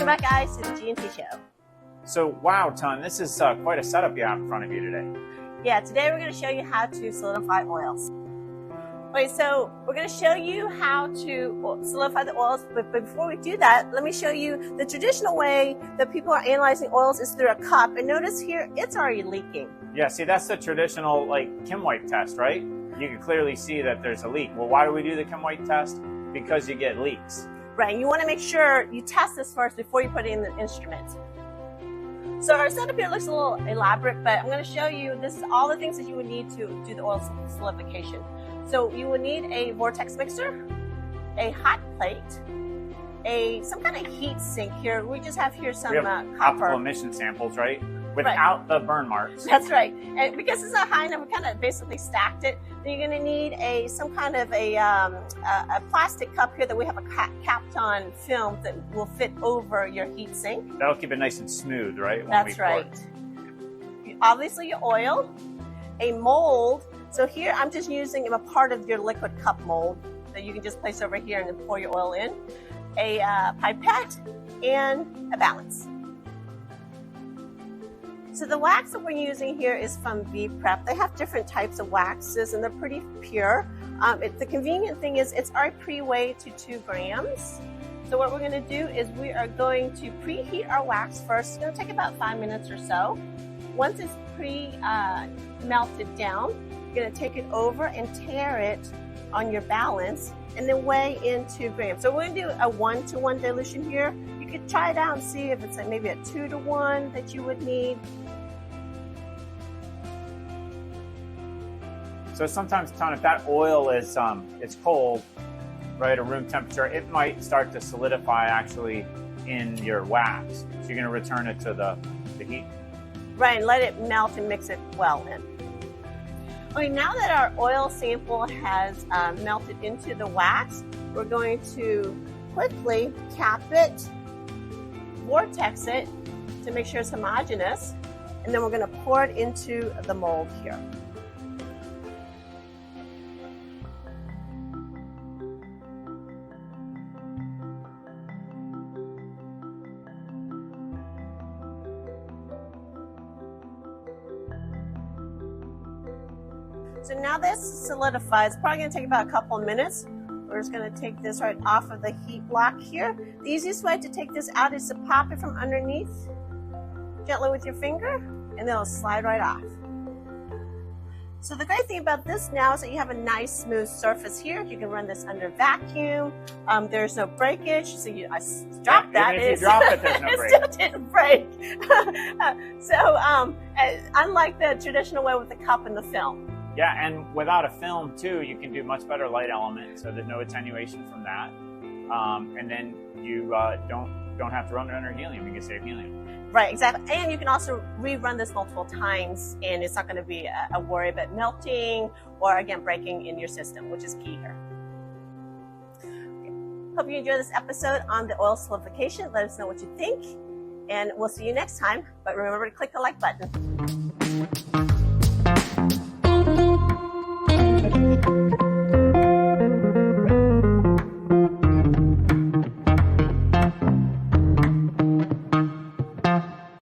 Welcome back, guys, to the G&T Show. So, wow, Ton, this is quite a setup you have in front of you today. Yeah, today we're going to show you how to solidify oils. Okay, so we're going to show you how to solidify the oils, but before we do that, let me show you the traditional way that people are analyzing oils is through a cup. And notice here, it's already leaking. Yeah, see, that's the traditional, Kim White test, right? You can clearly see that there's a leak. Well, why do we do the Kim White test? Because you get leaks. Right, you want to make sure you test this first before you put it in the instrument. So our setup here looks a little elaborate, but I'm going to show you, this is all the things that you would need to do the oil solidification. So you would need a vortex mixer, a hot plate, some kind of heat sink here. We just have here some copper. Optical emission samples, right? Without the burn marks. That's right. And because it's not high enough, we kind of basically stacked it. Then you're going to need some kind of a plastic cup here that we have a capped on film that will fit over your heat sink. That'll keep it nice and smooth, right? That's right. Obviously your oil, a mold. So here I'm just using a part of your liquid cup mold that you can just place over here and then pour your oil in. A pipette and a balance. So the wax that we're using here is from V-Prep. They have different types of waxes and they're pretty pure. The convenient thing is it's already pre-weighed to 2 grams. So what we're going to do is we are going to preheat our wax first. It's going to take about 5 minutes or so. Once it's melted down, you're going to take it over and tare it on your balance and then weigh in 2 grams. So we're going to do a 1-to-1 dilution here. You could try it out and see if it's maybe a 2-to-1 that you would need. So sometimes, Ton, if that oil is it's cold, right, at room temperature, it might start to solidify actually in your wax. So you're going to return it to the heat. Right, and let it melt and mix it well in. Okay, now that our oil sample has melted into the wax, we're going to quickly cap it, vortex it to make sure it's homogeneous, and then we're going to pour it into the mold here. So now this solidifies. It's probably going to take about a couple of minutes. We're just going to take this right off of the heat block here. The easiest way to take this out is to pop it from underneath gently with your finger, and then it'll slide right off. So the great thing about this now is that you have a nice smooth surface here. You can run this under vacuum. There's no breakage. So I dropped that. Even if you drop it, there's no break. It still didn't break. Unlike the traditional way with the cup and the film. Yeah, and without a film too, you can do much better light element, so there's no attenuation from that. And then you don't have to run it under helium. You can save helium. Right, exactly. And you can also rerun this multiple times, and it's not going to be a worry about melting or again breaking in your system, which is key here. Okay. Hope you enjoyed this episode on the oil solidification. Let us know what you think, and we'll see you next time. But remember to click the like button.